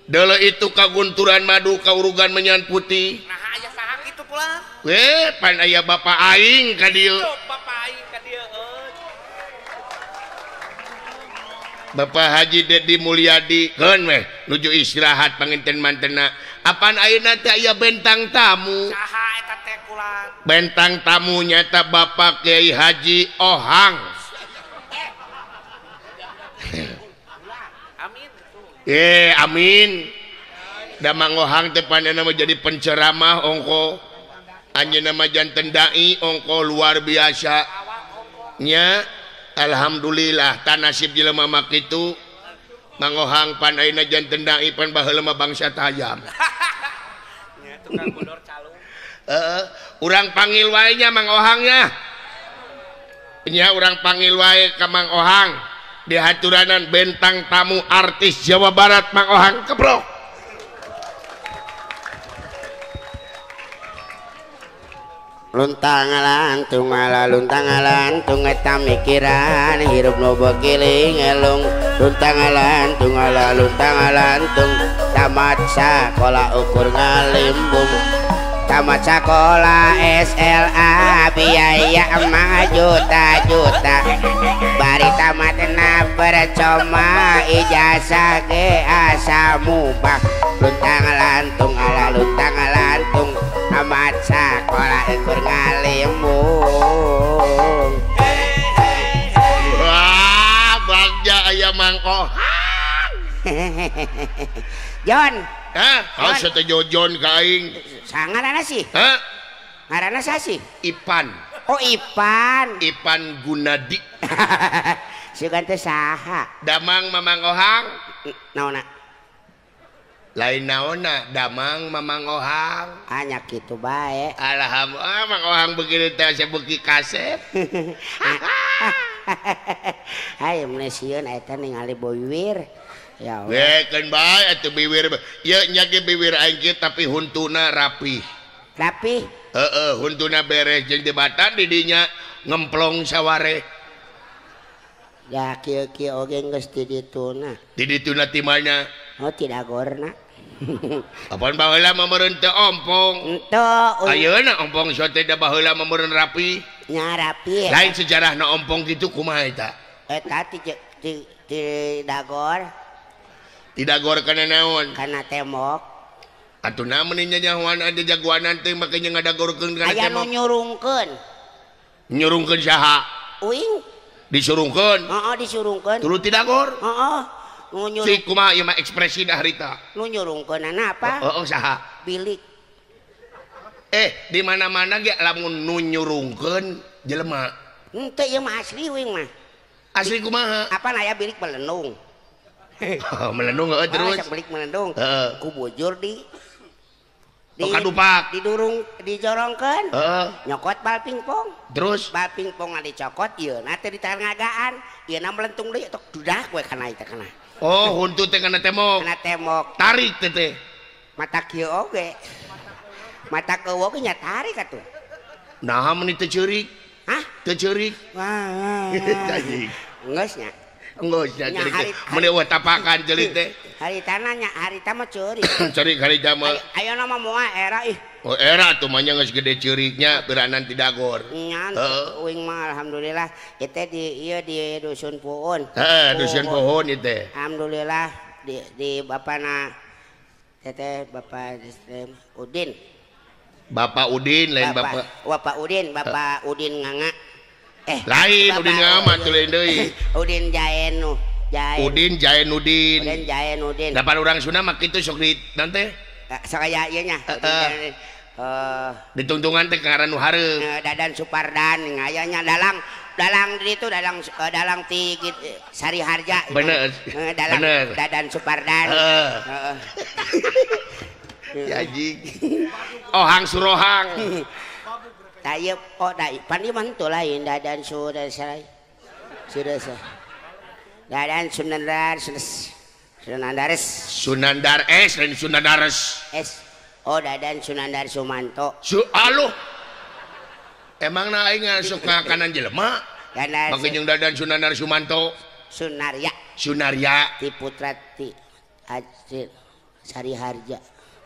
Dele itu kagunturan madu kaurugan menyan putih. Nah aya saha kitu pula. Pan aya bapak aing ka dieu. Bapak aing ka dieu. Bapak Haji Dedi Mulyadi keun weh nuju istirahat panginten mantena. Apaan ayeuna teh aya bentang tamu. Saha eta teh kulan? Bentang tamu nyata Bapak Kiai Haji Ohang. Amin. Amin. Da Mang Ohang teh panenna mah jadi penceramah ongko. Anjeunna mah janten dai ongko luar biasa. Nya alhamdulillah tan nasib jelema mah kitu. Mang Ohang pan ayeuna janten dai pan baheula mah bangsa tayam. Nya tukang bodor calung. Urang panggil wae nya Mang Ohang nya. Nya urang panggil wae ka Mang Ohang. Di haturanan bentang tamu artis Jawa Barat Mang Ohang keprok. Luntang lantung ala luntang lantung eta mikiran hirup nu begiling elung luntang lantung ala luntang lantung tamat sakola ukur ngalimbung tamat sekolah SLA biaya mah juta-juta bari tamatna percuma ijazah ge asa mubah luntang lantung ala luntang lantung tamat sekolah ukur ngalimbung. Wah bagja aya Mang Ohang. Jon Kau sete jojon ka aing. sangarana sih ngaranna saha sih? Ipan. Oh Ipan. Ipan Gunadi. Sugan teh saha? Damang Mamang Ohang. Naonna? Lain naonna Damang Mamang Ohang. Anya kitu bae. Alhamdulillah Mang Ohang begini teh sebeuki kaset. Hai mnesieun eta ningali Boywir. Ya Allah. Wekeun bae atuh bibir. Ye nya ge bibir aing kieu tapi huntuna rapi. Rapi? Huntuna beres jeung debatan di dinya ngemplong saware. Ya kieu-kieu oge geus di dituna. Di dituna ti mana? Oh tidak gorna. Apaan baheula mameureun teu ompong. Ento. Ayeuna ompong sote da baheula mameureun rapi. Nya rapi. Lain sejarahna ompong kitu kumaha eta? Eta ti dagor. Tidak gor kana naon? Kana tembok. Atuh namun nya nyahoan ada jagoanan teh makanya ngadagorkeun kana Aya tembok. nu nyurungkeun. Nyurungkeun saha? Uing. Disurungkeun. Heeh disurungkeun. Tuluy tidak gor. Heeh. Nu Si kumaha ieu mah ekspresi dah harita. Nu nyurungkeunana apa? Heeh saha? Bilik. Di mana-mana ge lamun nu nyurungkeun jelema. Henteu ieu mah asli uing mah. Asli kumaha? Apa aya bilik melendung? Melendung heeh terus. Asa bilik melendung. Heeh. Ku bujur di kadupak. Didurung dijorongkeun. Heeh. Nyokot bal pingpong. Terus Bal pingpong dicokot ieu na teh di tangagaan. Ieu na melentung deui tok dudak we kana eta kana. oh huntu teh kana tembok. Kana tembok. Tarik teh. Mata kieu oge. Mata keueuh ge nya tarik atuh. Naha mun teu ceurik? Hah? Teu ceurik. Wah. Geus nya. Enggeus nya ceurik. Mun eueuh tapakan ceurik teh. Haritana nya harita mah ceurik. Ceurik harita mah. Ayeuna mah moal era ih. Oh era tuh mah nya geus gede ceuriknya beranan ti dagor. Nyan uing mah alhamdulillah kita di ieu di dusun Puun. Dusun Pohon ieu teh. Alhamdulillah di bapana teteh Bapak Udin. Bapak Udin lain Bapak. Bapak Udin, Bapak Udin Nganga. Lain Udin Nganga teh lain deui. Udin Jaenu. Udin Jainuddin. Udin Jainuddin. Dapan urang Sunda mah kitu sok di nanti. Sakaya ieu nya. Ditungtungan teh ngaran nu hareung. Dadan Supardan ngayanya dalang dalang ti Sari Harja. Bener. Dalang Dadan Supardan. Ya anjing. Ohang Surohang. Tayep dai pan ieu mah henteu lain Dadan Suresai. Dadan Sunandares. Sunandar S dan Sunandares. S. Oh Dadan Sunandar Sumanto. Aloh. Emang na aing sok ngakanan jelema? Make jeung Dadan Sunandar Sumanto. Sunarya. Sunarya. Ti putra ti Acil. Sari Harja.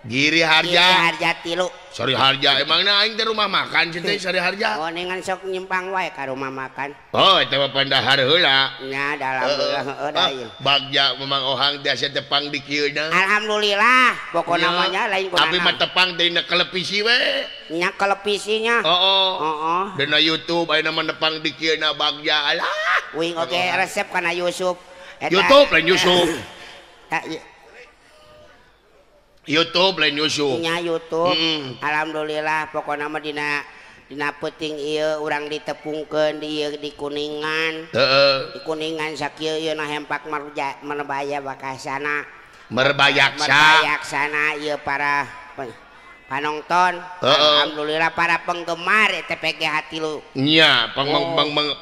Giri Giri Harja. Harja 3. Sari Harja emangna aing teh rumah makan cenah Sari Harja. Oh ningan sok nyimpang wae ka rumah makan. Oh eta mah pandahar heula. Nya dalam heeh da ieu. Bagja memang ohang teh asa tepang di kieuna. Alhamdulillah pokona namanya lain kunana. Tapi mah tepang dina televisi we. Nya televisinya. Heeh. Dina YouTube aya mah tepang di kieuna bagja. Alah. Wing oke resep kana Yusuf. YouTube lain Yusuf. Tak YouTube lain Yusuf. nya YouTube. Alhamdulillah pokona mah dina peuting ieu urang ditepungkeun di ieu di Kuningan. Heeh. Di Kuningan sakieu ieu na hempak Merbaya Bakasana. Merbayaksana ieu para panonton. Alhamdulillah para penggemar teh PGH 3. Nya,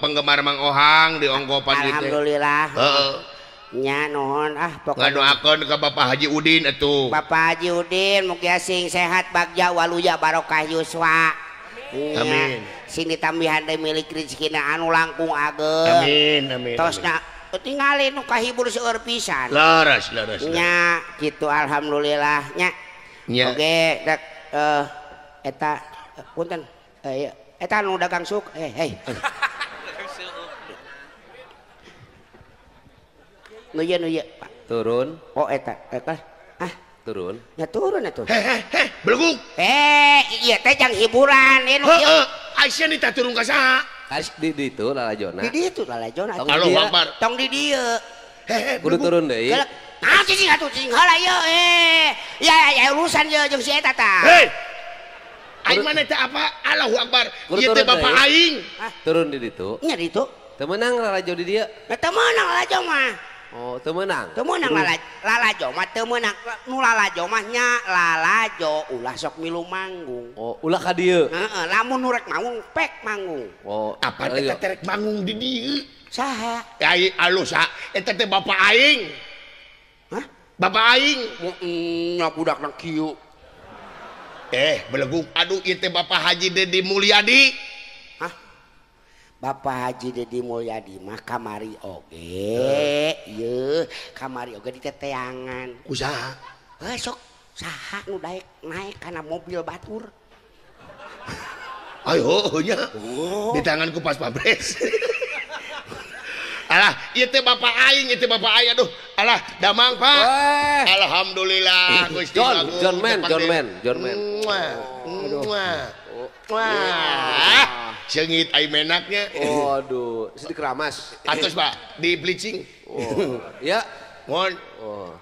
penggemar Mang Ohang di ongkopan gitu. Alhamdulillah. Heeh. Nya nuhun pokona Ngadoakeun ka Bapak Haji Udin atuh. Bapak Haji Udin mugia sing sehat bagja waluya barokah yuswa. Amin. Sing ditambihan deui milik rezekina anu langkung ageng. Amin. Tosna tingali nu kahibur seueur pisan. Laras. Nya kitu alhamdulillah nya. Nya. Oge dak eta punten eta nu dagang suk hei. Nu ieu Pak. Turun. Oh eta Turun. nya turun atuh. Beleguk. Iya teh jang hiburan anu kieu. Heeh. Aisyah nita turun ka saha? Di ditu lalajona. Di ditu lalajona. Allahu Akbar. Tong di dieu. Kudu turun deui. Ah cicing atuh cicing heula ieu ya urusan ieu jeung si eta tah. Hei. Aing mana teh apa? Allahu Akbar. Ieu teh bapak aing. Turun di ditu. Nya ditu. Teu meunang lalajo di dieu. Teu meunang lalajo mah. Oh, teu meunang. Teu meunang lalajo mah teu meunang. Nu lalajo mah nya lalajo ulah sok milu manggung. Oh, ulah ka dieu. Heeh, lamun nu rek manggung pek manggung. Oh, Apa teh terek manggung di dieu? Saha? Ai alus eta teh bapak aing. Hah? Bapak aing. Nya budakna kieu. Beleguk. Aduh ieu teh Bapak Haji Dedi Mulyadi. Hah? Bapak Haji Dedi Mulyadi mah kamari oge. Ieu kamari oge diteteangan. Usaha. Sok saha nu naik kana mobil batur. Ayo nya. Di tanganku pas pabres. Alah, ieu teh bapak aing, aduh. Alah, damang Pak. Alhamdulillah Gusti Agung. John Man. Wah. Seungit ai menaknya. Waduh, sedih keramas. Atos Pak, di bleaching. Oh, ya. Mohon. Oh.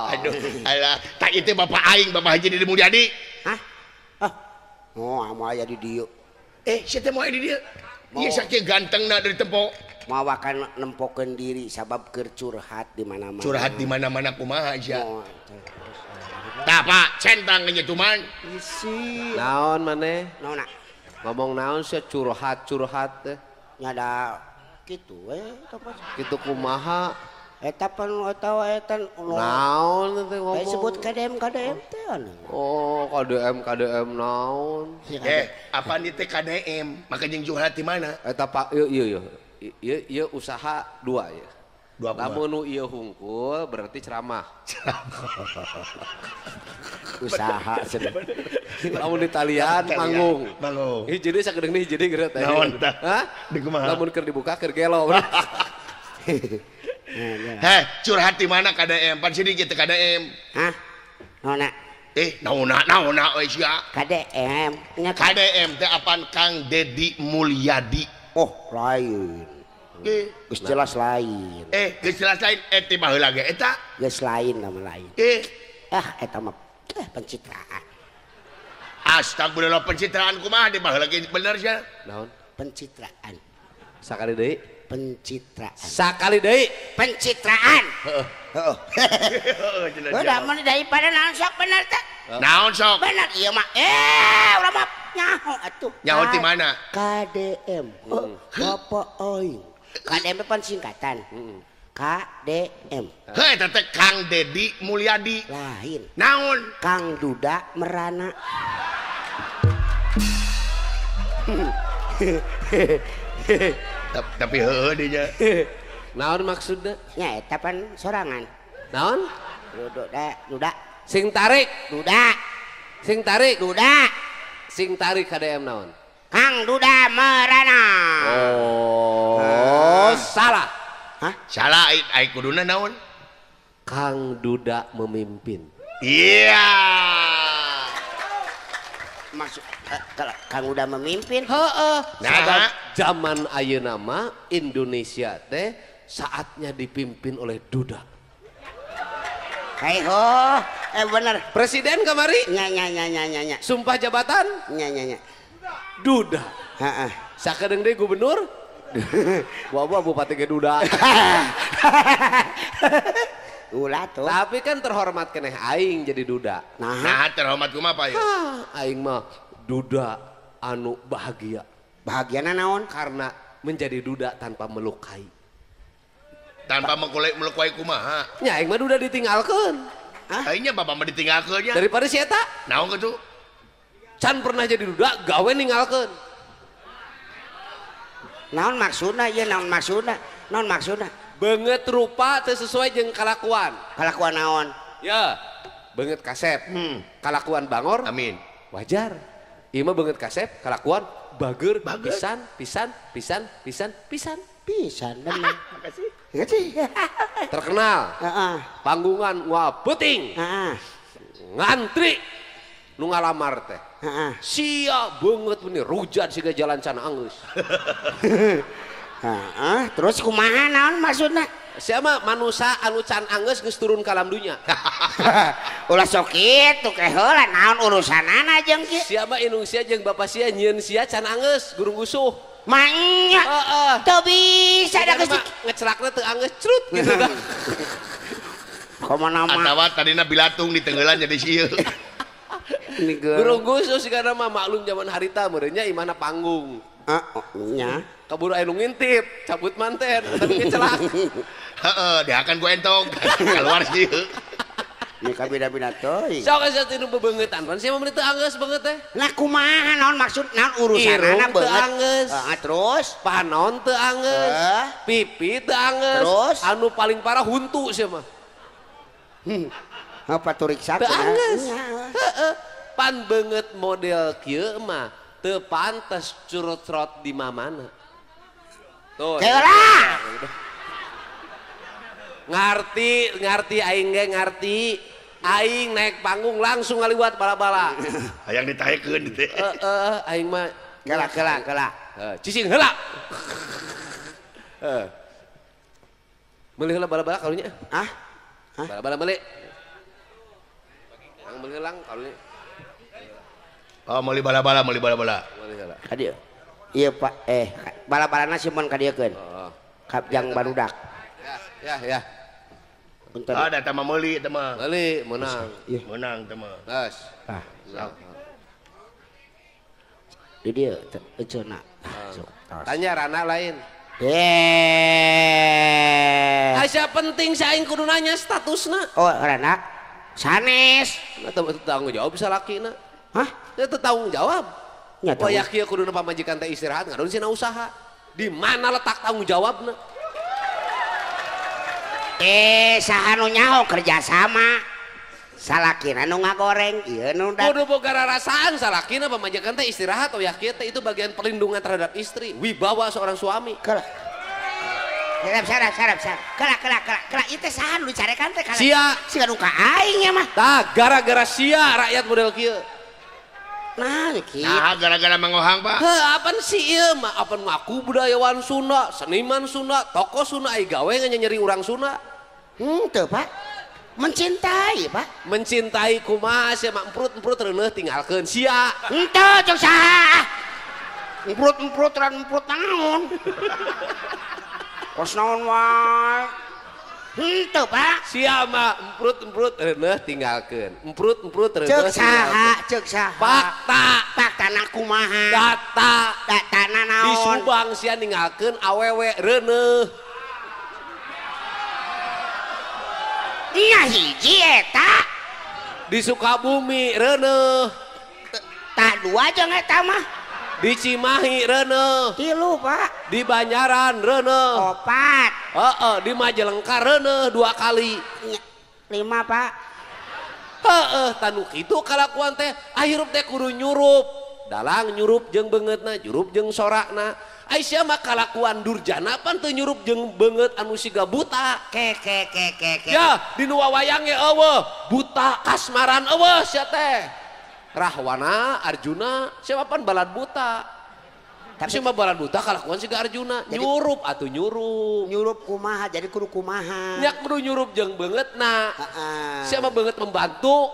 Aduh, alah, tak itu bapak aing, Bapak Haji Dedi Mulyadi. Hah? Oh, amo aya di dieu. Siapa mau di dia? Iya sakit ganteng na dari tempo. Mawakan nempokeun diri sabab keur curhat di mana-mana. Curhat di mana-mana kumaha aja. Oh, Tah Pak, centang nya cuman. isi. Naon maneh? Naonna? Ngomong naon sih curhat teh. Nya da kitu Kitu kumaha? Eta pan atawa eta Naon teh ngomong? Sebut KDM teh anu. Oh, KDM naon? Apa nih teh KDM? Maka jeung curhat di mana? Eta Pak ieu usaha dua ya. Lamun nu ieu hungkul berarti ceramah. Usaha cenah. Lamun di talian manggung. Hiji sakedeung hiji geura teh. Naon tah? Hah? Lamun keur dibuka keur gelo. Curhat di mana KDM? Pan sini kita KDM. Hah? Naonna? Naona euy sia. KDM. KDM teh apaan Kang Dedi Mulyadi. Oh, lain. Geus jelas lain. Geus jelas lain teh baheula ge eta. Geus lain nama lain. Eta mah pencitraan. Astagfirullah, pencitraan kumaha di baheula ge bener sia. Naon? Pencitraan. Sakali deui. Pencitraan. Sakali deui. Pencitraan. Heeh. Udah mun daripada naon sok bener teh. Naon sok? Bener ieu mah. Urang mah nyaho atuh. Nyaho di mana? KDM. Bapak aing. KDM pan singkatan. KDM. Eta teh Kang Dedi Mulyadi. Lain. Naon? Kang Duda Merana. Tapi heueuh dinya. Naon maksudna? Nya eta pan sorangan. Naon? duda Sing tarik, duda sing tarik, duda sing tarik KDM naon? Kang Duda Merana. Oh, salah. Hah? Salah ai kuduna naon? Kang Duda memimpin. Iya. Maksud Kang Duda memimpin. Heeh. Nah. Sabab zaman ayeuna mah Indonesia teh saatnya dipimpin oleh Duda. Hai ho, bener. Presiden kamari? Nya. Sumpah jabatan? Nya. Duda. Heeh. Sakedeung deui gubernur? Bawa bupati ge Duda. Ulah tuh. Tapi kan terhormat keneh aing jadi Duda. Nah, terhormat kumaha Pak ya? Aing mah Duda anu bahagia Bahagiana naon? karena menjadi Duda tanpa melukai. Tanpa melukai kumaha? Nya aing mah Duda ditinggalkeun. Aingnya bapak mah ditinggalkeun nya. Daripada si eta Naon kitu? can pernah jadi Duda gawe ninggalkeun. Naon maksudna ieu naon maksudna? Naon maksudna? Beungeut rupa teu sesuai jeung kalakuan. Kalakuan naon? Ya, beungeut kasep. Kalakuan bangor. Amin. Wajar. Ieu mah beungeut kasep, kalakuan bager, Bager. pisan. Pisan bener. Makasih. Terkenal. Heeh. Panggungan wah peuting. Heeh. Ngantri nu ngalamar teh. Heeh. Sia beungeut bener rujan siga jalan can anggeus. Heeh, terus kumaha naon maksudna? Sia mah manusia anu can anggeus geus turun ka alam dunya. Ulah sok kitu ke heula naon urusanana jeung kieu. Sia mah indung sia jeung bapak sia nyieun sia can anggeus gurung gusuh. Manya. Heeh. Teu bisa da geus ngecerakna teu anggeus crut gitu dah. Komo nama Atawa tadina bilatung di tenggelan jadi sieun. Gurung gusuh sigana mah maklum zaman harita meureun nya imana panggung. nya. Kaburu aya nu ngintip, cabut manten, tapi ngecelak. Heeh, diakan ku entong. Keluar sieun. Ini kabida-bida teuing. Sok asa tinu bebeungetan pan sia mah teu anggeus beungeut teh. Nah kumaha naon maksud naon urusanana Irung teu beungeut. anggeus. Terus Panon teu anggeus. Pipi teu anggeus. Terus? Anu paling parah huntu sia mah. apa turiksa Teu anggeus. Heeh. Pan beungeut model kieu mah teu pantes curut-curut di mamana. Tuh. Heula. Ngarti aing ge ngarti. Aing naik panggung langsung ngaliwat bala-bala. Hayang ditahekeun teh. Aing mah Kela. cicing heula. Meuli heula bala-bala kalunya. Hah? Bala-bala meuli. Yang meuli lang kalunya. Oh, meuli bala-bala. Meuli heula. Kadieu. Iya Pak, bala-balana simpen kadiekeun. Oh. Kapjang barudak. Ya. Punten. Ah, da teh mah meuli teh mah. Meuli menang. Menang teh mah. Gas. Di dieu eceuna. Tanya Rana lain. Asa penting si aing kudu nanya statusna. Oh, Rana. Sanes. Teu tanggung jawab bisa lakina. Hah? Teu tanggung jawab. Nya Oh ya kieu kudu pamajikan teh istirahat ngaruh sina usaha. Di mana letak tanggung jawabna? Saha nu nyaho kerja sama. Salakina nu ngagoreng, ieu nu da. Kudu boga rarasaan salakina pamajikan teh istirahat oh ya kieu teh itu bagian perlindungan terhadap istri, wibawa seorang suami. Sarap. Kela. Itu saha nu dicarekan teh kala. Sia. Siga nu ka aing ya mah. Tah gara-gara sia rakyat model kieu. Nah, kieu. Nah, gara-gara mangohang, Pak. Heh, apaan sih ieu mah? Apaan ngaku budayawan Sunda, seniman Sunda, tokoh Sunda ai gawe nyeri urang Sunda. Teu, Pak. Mencintai, Pak. Mencintai kumaha sia mah emprut reuneuh tinggalkeun sia. Henteu jeung saha. Emprut naon? Kos naon wae. Henteu, Pak. Sia mah emprut reuneuh tinggalkeun. Emprut reuneuh Cek tinggalkeun. saha. Faktana kumaha? Datana naon? Di Subang sia ninggalkeun awewe reuneuh. Nya hiji eta. Di Sukabumi reuneuh. Tak dua jeung eta mah. Di Cimahi reuneuh. 3, Pak. Di Banjaran reuneuh. 4. Di Majalengka reuneuh 2 kali. 5 Pak. Heeh, tanu kitu kalakuan teh ahirup teh kudu nyurup. Dalang nyurup jeung beungeutna, nyurup jeung sorakna. Aisyah mah kalakuan durjana pan teu nyurup jeung beungeut anu siga buta. Ke. Ya, dinu wayang ge eueuh, buta kasmaran eueuh sia teh. Rahwana, Arjuna, siapa pan balad buta. Tapi siapa balad buta kalakuan siga Arjuna, nyurup atuh nyurup. Nyurup kumaha jadi kudu kumaha. Nya kudu nyurup jeung beungeutna. Heeh. Siapa beungeut membantu?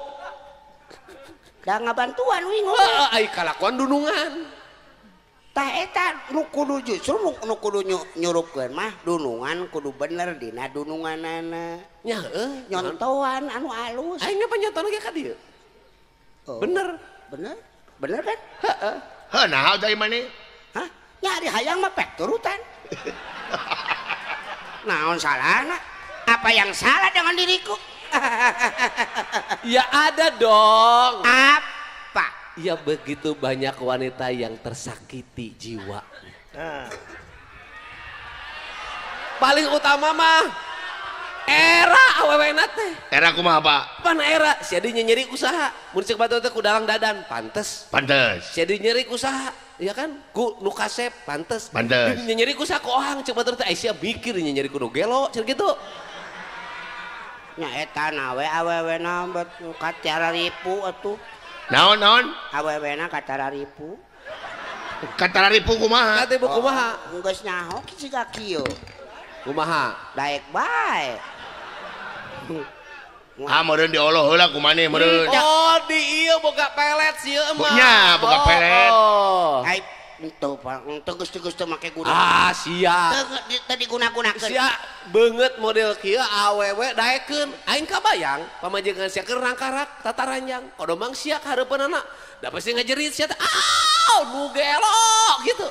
Da ngabantuan we Heeh, ai kalakuan dunungan. tah eta nu kudu justru nu kudu nyurupkeun mah dunungan kudu bener dina dununganana. Nya heuh, Nyontohan anu alus. aing mah panyontohan ge ka dieu. Oh. Bener. Bener kan? Heeh. Heuh naha dari mana? Hah? Nyari hayang mah pek turutan. Naon salahna? Apa yang salah dengan diriku? Ya ada dong. Apa? Ya begitu banyak wanita yang tersakiti jiwa. Paling utama mah era awewena teh. Era kumaha Pak? Pan era sia di nyeri usaha. Mun ceuk batu teh ku dalang dadan pantes. Pantes. Sia di nyeri usaha, ya kan? Ku nu kasep pantes. Pantes. Di nyeri usaha ku ohang ceuk batu teh Aisyah mikir nyeri ku nu gelo ceuk kitu. Nya eta nawe awewena bet kacara ripu atuh. Naon? Awewena kacara ripu. Kata ripu kumaha? Kate bu kumaha? Geus nyaho siga kieu. Kumaha? Daek bae. Ah meureun dioloh heula ku maneh meureun. Oh di ieu boga pelet sieun mah. Nya boga pelet. Oh. Ai ento Pak, geus teu make guna. Ah sia. Teu diguna-gunakeun. Sia beungeut model kieu awewe daekeun. Aing kabayang pamajikan sia keur rangkarak tataranjang. Kodo mang sia hareupeunana. Da pasti ngajerit sia teh. Nu gelo gitu.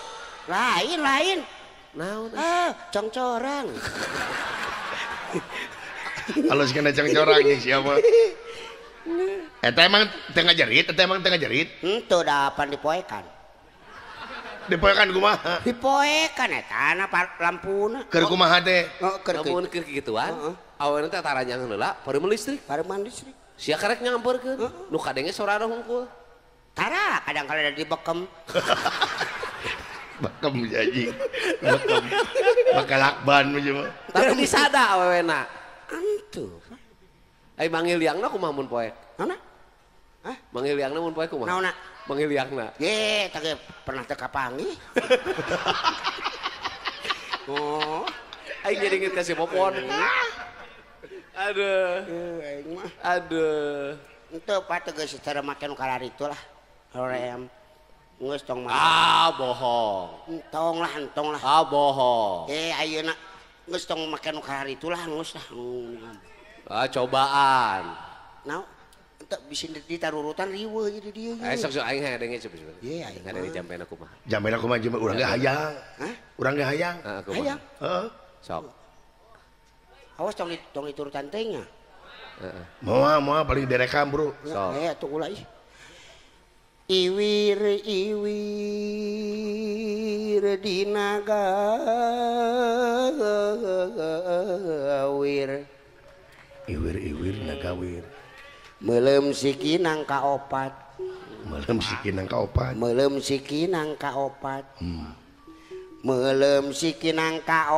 Lain. Naon? Congcorang. Halus kena cangcorang nih siapa? Eta emang tengah jerit, Henteu dapan dipoekan. Dipoekan kumaha? Dipoekan eta na lampuna. Keur kumaha teh? Keur Lamun keur kigituan, aweuna teh tataranjang heula pareuman listrik. Pareman listrik. Sia karek nyampeurkeun. Nu kadenge sorana hungkul. Tara kadang-kadang dibekem. Bakem jadi. Bakem. Bakal lakban mah. Tapi disada awewena. Antu. Ai manggiliangna kumaha mun poek? Naona? Hah? Manggiliangna mun poek kumaha? Naona? Manggiliangna. Ye, tage pernah teu kapanggih. Oh, Aing jadi inget kasih popon. Aduh. aing mah. Aduh. Henteu Pak teu geus secara make nu kalaritu lah. Hoream. Geus tong mah. Ah bohong. Entong lah. Ah bohong. Ayeuna geus tong make nu kalaritu lah geus lah. Ah cobaan. Naon? Enteu bisi ditarurutan riweuh jadi dieu. Sok aing ngadenge coba. Ye, aing Ngadenge jampeuna kumaha? Jamena kumaha jeung urang ge hayang. Hah? Urang ge hayang. Kumaha? Hayang. Heeh. Sok. Awas tong diturutan teh nya. Heeh. Moal paling direkam, Bro. Sok. Atuh ulah ih. Iwir dina gawir. Iwir nagawir. Meuleum sikinang kaopat. Malam sikinang kaopat. Meuleum sikinang kaopat. Meuleum sikinang kaopat.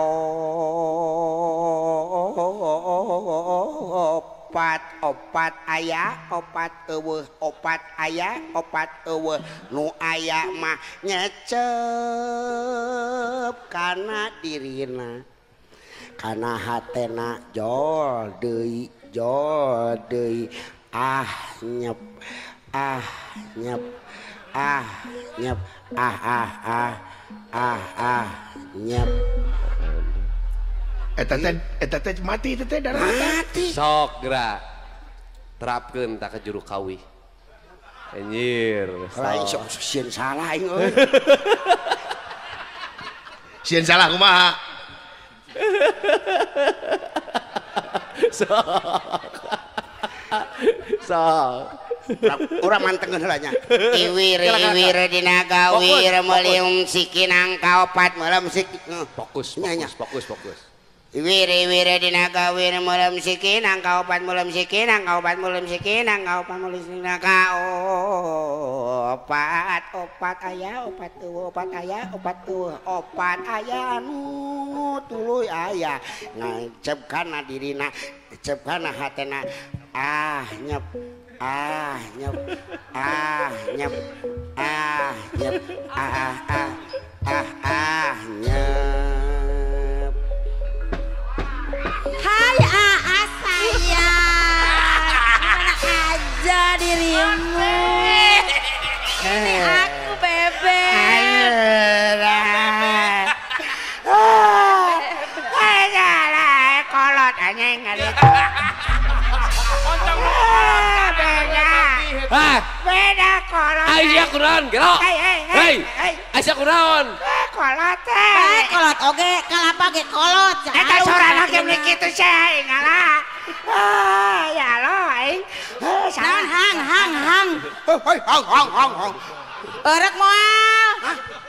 Opat aya, opat eueuh, opat aya, opat eueuh. Nu aya mah nyecep kana dirina. Kana hatena jol deui. Nyep nyep. Eta teh mati teh darah Mati. Sok gerak. Terapkeun tak ke juru kawih. Anjir. Lain sok sieun salah aing euy. Sieun salah kumaha? Sok. Urang mantengeun heula nya. Iwir dina gawir meuleum sikinang kaopat meuleum sik. Fokus. Wiri-wiri dina kawin mulam sikinang kaupat mulam sikinang kaupat mulam sikinang kaupat mulam sikinang opat aya opat tuh opat aya opat tuh opat aya nu tuluy aya ngacepkana dirina cepkana hatena nyep nyep nyep nyep nyep. Hai sayang, mana aja dirimu? Ini aku Bebe. Kolot anjing beda kolot. Aisyah kunaon, gelo? Hei, Aisyah kunaon? Kolot Kolot oge, kalapa ge kolot. eta sorana ge beli kitu cai ngalah. Ya lo aing. Naon hang. Hang. Eurek moal.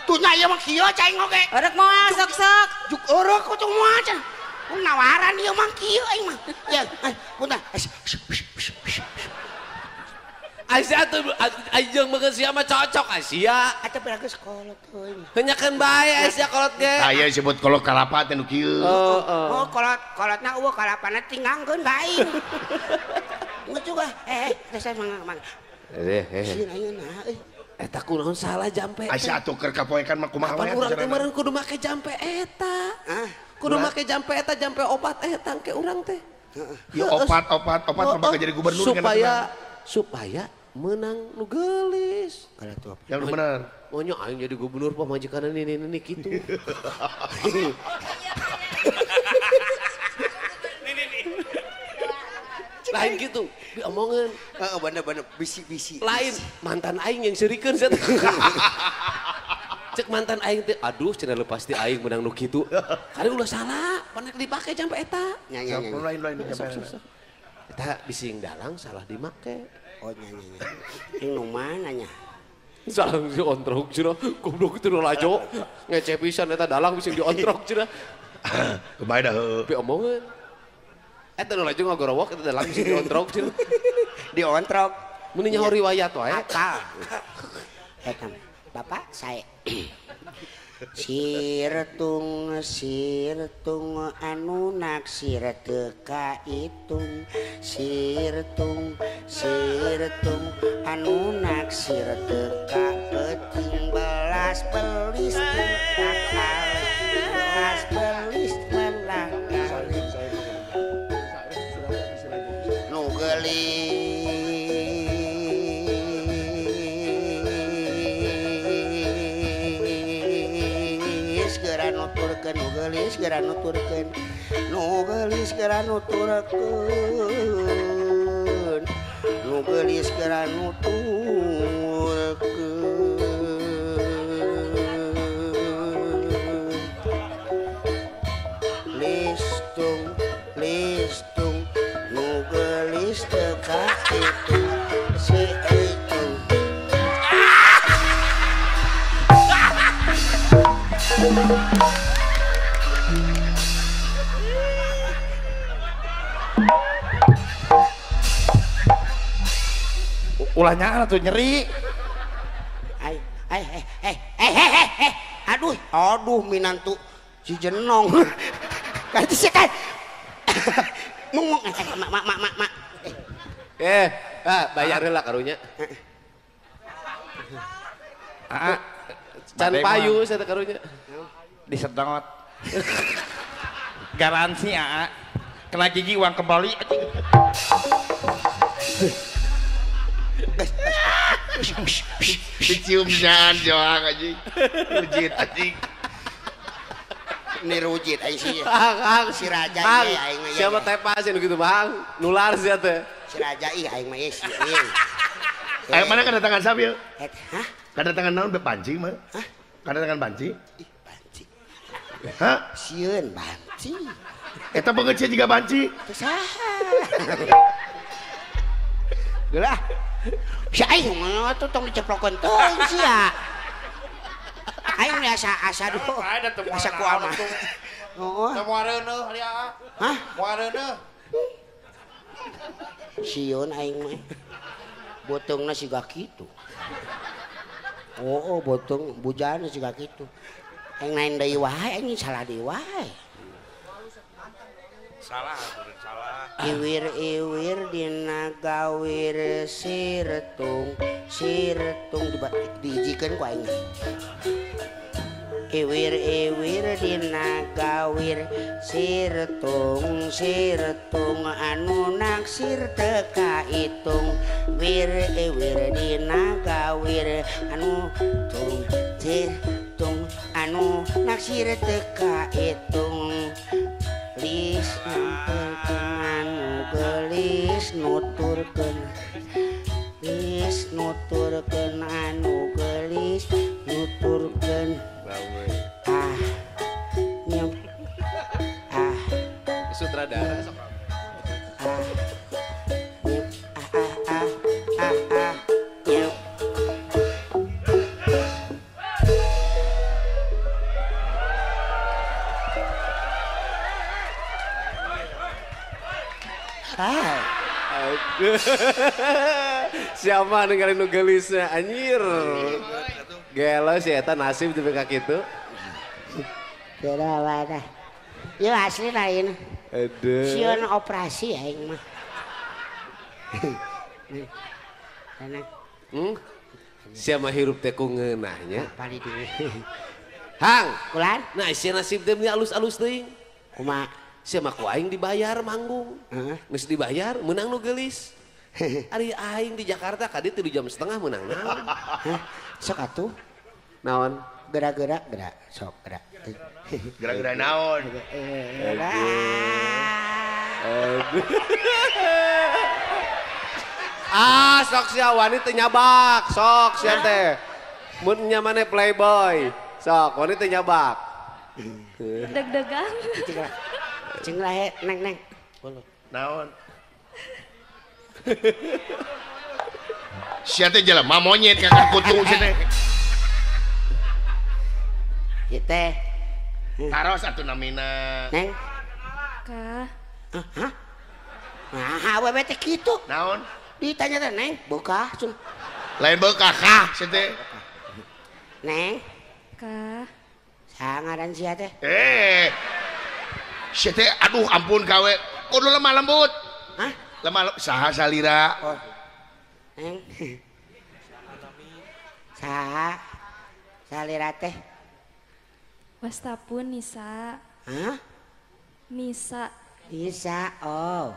Tunya ieu mah kieu cai oge. Eurek moal sok-sok. Juk eurek kudu moal cenah. Nawaran ieu mah kieu aing mah. Ya, punten. Aisyah tuh ayeung meukeun sia mah cocok Aisyah. Atuh bagus kolot euy. Henyakeun bae Aisyah kolot ge. Aya disebut kolot kalapa teh nu kieu. Oh, kolotna eueuh kalapana tingangkeun bae. Nggak juga. Terus mangga. Sieun ayeuna euy. Eta kunaon salah jampe. Aisyah atuh keur kapoekan mah kumaha we. Kapan urang teh meureun kudu make jampe eta. Kudu make jampe eta jampe opat eta ke urang teh. Ya opat mah jadi gubernur supaya menang nu geulis. Kalau tuh apa? Yang bener. Maunya aing jadi gubernur pamajikan ini kitu. Lain gitu, diomongin. Bener-bener bisi-bisi. Lain mantan aing yang serikeun sia. Cek mantan aing teh, aduh cenah lepas ti aing menang nu kitu. Kali ulah salah, panek dipake jampe eta. Nya. Lain Eta bising dalang salah dimake. Oh nya. Ini mana nya? Salah diontrok cenah, goblok teu lajo. Ngece pisan eta dalang bising diontrok cenah. Kebae dah heuh. Tapi omongan. Eta nu lajo ngagorowok eta dalang bising diontrok cenah. Diontrok. Mun nyaho riwayat wae. Apa? Eta Bapak saya sirtung anu naksir teka itung sirtung anu naksir teka eting belas belis takal belas belis menakal nu geulis geura nuturkeun nu geulis geura listung nu geulis teka itu si itu ulahnya tuh nyeri. Aduh minantu si jenong. Ganti sih kan. Ngomong mak. Bayar heula karunya. Can payu saya karunya. Disedot. Garansi kena gigi uang kembali. Dicium jangan joang anjing. Rujit anjing. Ini rujit aing sih. Si raja ieu aing mah. Siapa tepas nu kitu Bang? Nular sia teh. Si raja aing mah ieu. Ayo mana kedatangan sapi? Hah? Kedatangan naon be pancing mah? Hah? Kedatangan pancing? Banci. Hah? Sieun banci. Eta beungeuc juga banci. Teu saha. Gelah. Si aing mah tuh tong diceplokeun teuing sia. Aing asa dulu. Asa ku ama. Oh. Moareuneuh ria. Hah? Moareuneuh. Sieun aing mah. Botongna siga kitu. Oh, botong bujana siga kitu. Aing nain deui wae, aing salah deui wae. Salah, bener salah. Iwir-iwir dina gawir sirtung dijikeun ku aing. Iwir-iwir dina gawir sirtung anu naksir teu kaitung. Wir-iwir dina gawir anu sirtung anu naksir teu kaitung. Lis anu gelis nuturkeun anu gelis nuturkeun nyem Sutradara sok. nyem nyem Siapa ninggalin nu gelisnya anjir. Gelo sih eta nasib di ka kitu. Beda wae. Yo asli lain. Aduh. Sieun operasi aing mah. Enak Siapa hirup teh ku ngeunahnya. pali di. Hang. Ulan, Nah, isi nasib teh alus-alus teuing. kumaha? Siapa ku aing dibayar manggung. Heeh. Geus dibayar menang nu gelis. Ari aing di Jakarta ka dieu 3:30 menang naon. Sok atuh. Naon? Gerak-gerak, gerak, sok gerak. Gara-gara naon. Sok sia wanita nyabak, sok sia teh. Mun nya maneh playboy. Sok wanita nyabak. Deg-degan. Cing lahe neng. Naon. Sia teh jelema monyet kakak kutung sia teh. Ieu teh. Taros atuh namina. Neng. Kah, Hah? Nah, awewe teh kitu. Naon? Ditanya teh neng, bokah sun. Lain beukah kah sia teh. Neng, kah, saha ngaran sia teh? Sia teh aduh ampun kawe. Kudu lemah lembut. Hah? Lemah saha salira. Oh. Neng. Saha? Salira teh? wastapun Nisa. Hah? Nisa. Nisa, oh.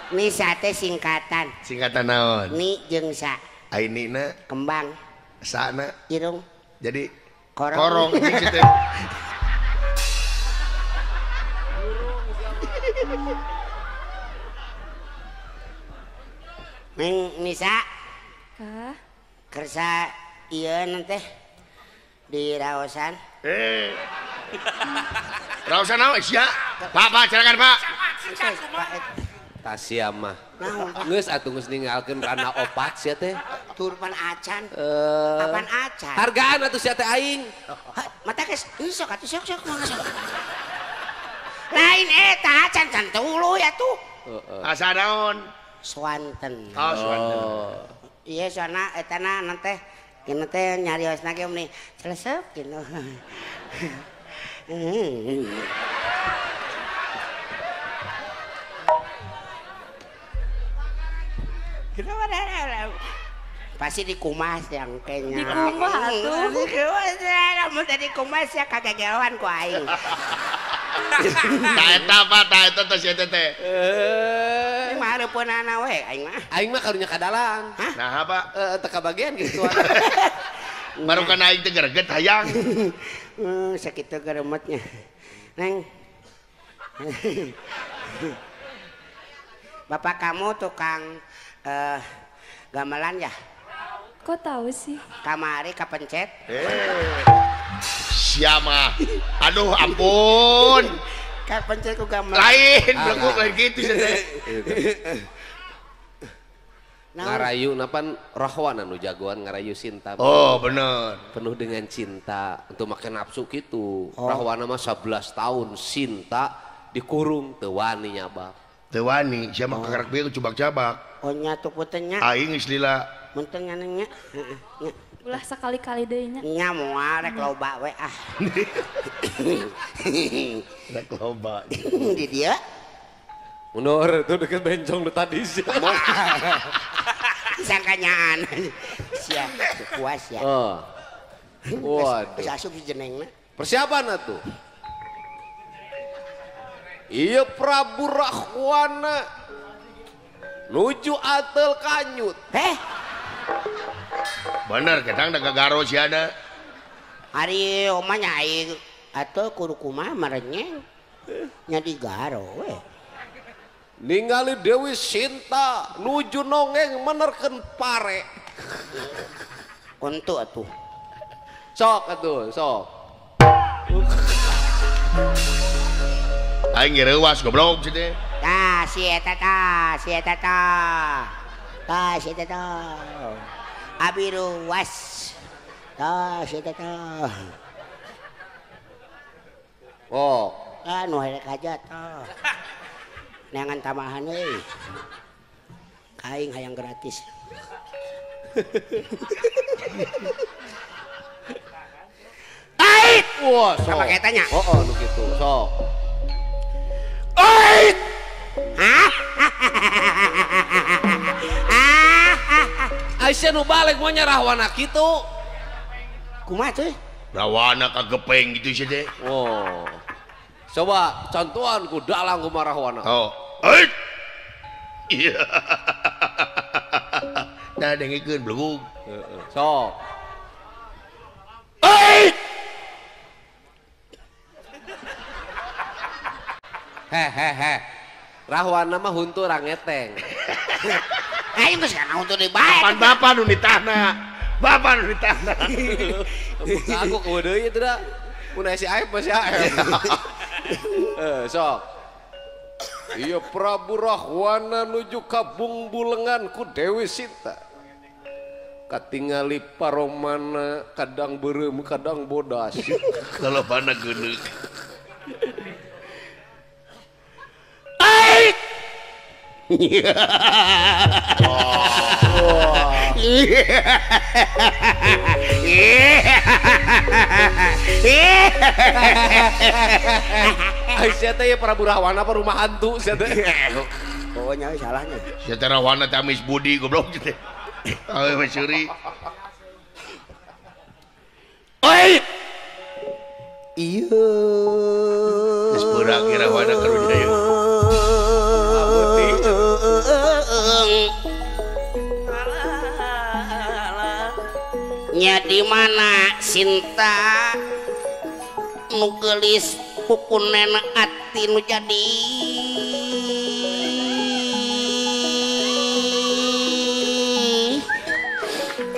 Nisa teh singkatan. Singkatan naon? Ni jeung sa. Ainina Kembang, sana irung, jadi korong. korong sia teh. Neng Nisa, Kah, kersa ieu teh di raosan. Rausan naon sia? Pak, silakan Pak. Tasia mah. Naon, Pak? Geus atuh geus ninggalkeun rana opat sia teh. Turpan acan. Eh, Papan acan. hargaan atuh sia teh aing. Hah, mata geus sok atuh sok mangga sok. Lain eta acan can tulu ya tuh. Asa naon? Swanten. Oh, suanten. Iya soalna etana nanti kena teh nyariosna ge meni celesep kitu. Kenapa ada? Pasti dikumas yang kayaknya. Dikumas atuh. Dikumas ya, namun tadi dikumas ya kagak jauhan ku aing. Tah eta Pak, tah eta teh sia teh. Ini mah hareupeunana we aing mah. Aing mah karunya kadalang. Nah, Pak. Teka bagian gitu. Baru kan aing teh greget hayang. Sakitu geremetnya. Neng. Bapak kamu tukang gamelan ya? kok tahu sih? Kamari kapencet. Siapa? Aduh ampun. Kapencet ku gamelan. Lain, belengkuk lain gitu sia teh. ngarayu napan Rahwana nu jagoan ngarayu Sinta. Oh bener. Penuh dengan cinta untuk makan nafsu gitu. Rahwana mah 11 tahun Sinta dikurung teu wani nyabak. Teu wani sia mah karak bieu cubak-cabak. Oh nya tuh putenya. Aing geus lila. Mun teu nganengnya. Ulah sekali-kali deui nya. Nya moal rek loba we ah. Rek loba. Di dia. Mundur itu deket bencong lu tadi sih. Sangkanyaan. Sia puas ya. Oh. Waduh. Geus asup si jenengna. Persiapan atuh. Iya Prabu Rahwana nuju atel kanyut. Bener ketang da gagaro siana. Ari omah nyai atuh kudu kumaha marenyeng. Nya digaro we. Ningali Dewi Sinta nuju nongeng menerken pare. Kontu atuh. Sok atuh, sok. Aing reuwas goblok cenah teh. Tah si eta tah, si eta tah. Tah si eta tah. Abi ruas. Tah si eta tah. Oh, Nu herek aja tah. Neangan tamahan euy. Kaing hayang gratis. Ait! wah, sok. Sama kayak tanya. Oh, nu kitu, sok. Ait! Hah? Aisyah nu balik mau Rahwana kitu. Kumaha teh? Rawana kagepeng gitu sih teh. Oh. Coba contohan ku dalang ku Rahwana. Oh. Ait. Iya. Nah dengikeun blegung. Sok. Ait. Hehehe. Rahwana mah huntu orang ngeteng. Aing geus kana untuk dibae. Bapak nu ditahna. Bapak nu ditahna. Aku ku deui teh da. Mun si Aep masih Aep. Sok. Iya Prabu Rahwana nuju ka Bungbulengan ku Dewi Sinta. Katingali paromana kadang beureum kadang bodas. Kalau pana geundeuk. Ait! Aisyah teh Prabu Rahwana apa rumah hantu sia teh. Pokoknya salahnya. Sia teh Rawana teh amis budi goblok teh. Awe we seuri. Ait! Iya. Geus beurang ki Rawana ka Rujaya. Nya di mana Sinta nu geulis pukunena ati nu jadi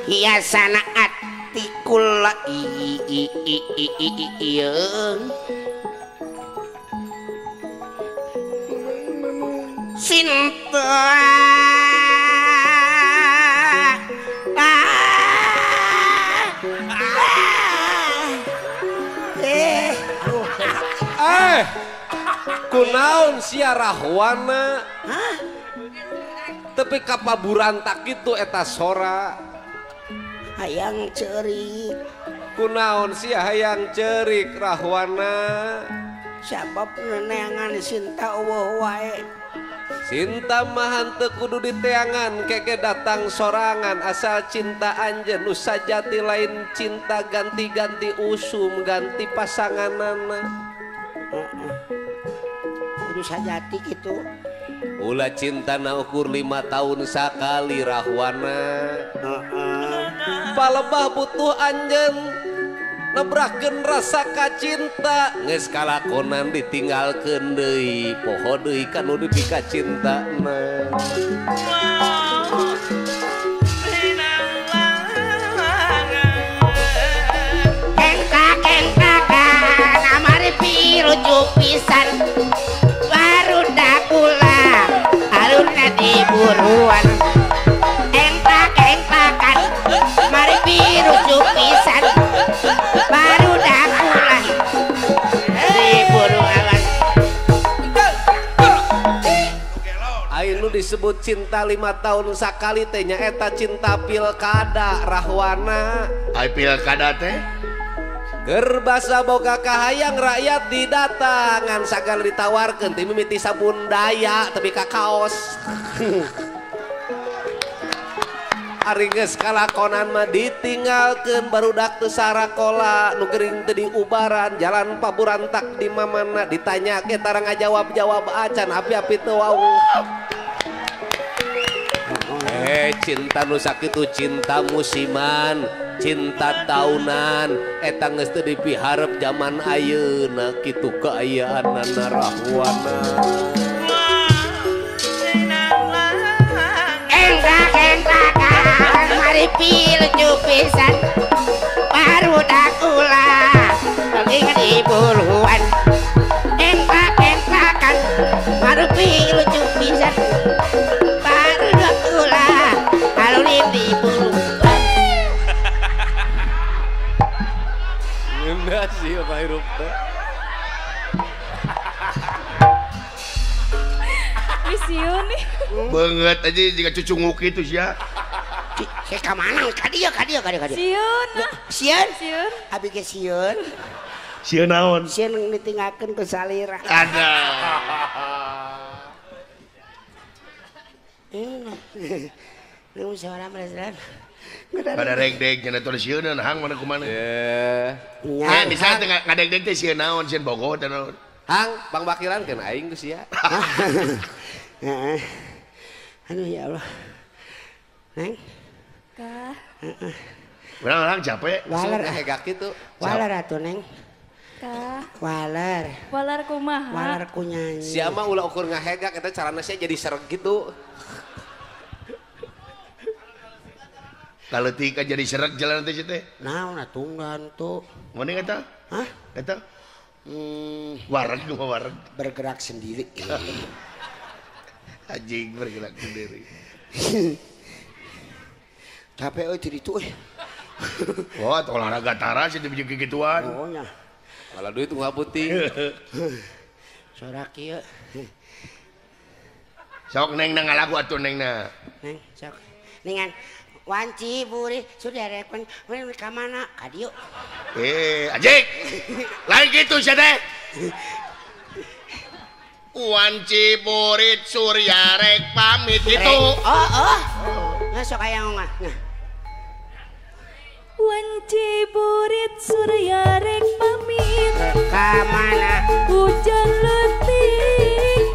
hiasana ati kula ieu Sinta Kunaon sia Rahwana? Tapi kapaburan tak itu eta sora. hayang ceurik Kunaon sia hayang cerik Rahwana? sabab neneangan Sinta eueuh wae. Sinta mahan teu kudu diteangan keke datang sorangan asal cinta anjeun nu sajati lain cinta ganti-ganti usum ganti pasanganana. Kudu sajati gitu. Ulah cinta na ukur 5 tahun sakali Rahwana. Palebah butuh anjeun nebrakeun rasa kacinta geus kalakonan ditinggalkeun deui poho deui kanu nepi ka cintana. Kengka namari pirujuk pisan baru dakula haruna diburuan disebut cinta 5 tahun sakali teh nya eta cinta pilkada Rahwana. Ai pilkada teh Gerbasa boga kahayang rakyat didatangan sagal ditawarkeun ti mimiti sabun daya tapi ka kaos. Ari geus kalakonan mah ditinggalkeun barudak teu sarakola nu gering teu diubaran jalan paburantak di mamana ditanya ke tara ngajawab-jawab acan api-api teu wau. Cinta nu sakitu cinta musiman, cinta taunan eta geus teu dipiharep zaman ayeuna kitu kaayaanana Rahwana. Mari pilucu pisan baru dakulah ingat ibuluan engkak-engkakan baru pilucu pisan baru dakulah alulin ibuluan. Ngeundah sih apa hirup teh. Isiun nih. banget aja jika cucu nguki itu sia. Saya kamana? Kadia. Siun. Sieun? Siun. Abi ke sieun. Sia naon? Sieun ditinggalkeun ku salira. Ada. Lu suara melesan. Pada reg-deg cenah teh sieun hang mana kumaha. Bisa teh ngadeg-deg teh sieun naon sieun Bogor teh naon. Hang Bang Bakiran kan aing geus sia. Heeh. Aduh ya Allah. Neng. Kah. Orang capek. Walar hegak kitu. Walar atuh Neng. Kah. Walar. Walar kumaha? Walar ku nyanyi. Sia mah ulah ukur ngahegak eta carana sia jadi sereg gitu. Kalau tika jadi serak jalan teh teh. Naon tunggan tuh. Mana eta? Hah? Eta? Wareg gua wareg. Bergerak sendiri. Anjing bergerak sendiri. Capek euy di ditu euy. Wah, olahraga tara sih dibijuk gituan. Oh nya. Malah duit tunggal putih. Sorak ieu. Sok neng na ngalagu atuh neng na. Neng, sok. Ningan wanci buri sudah rekon ka mana? Ka dieu. Anjing. Lain gitu sia teh. Wanci burit surya rek pamit itu. Oh. Ngasok aya ngomah. Wanci burit surya rek pamit Ka mana? hujan letih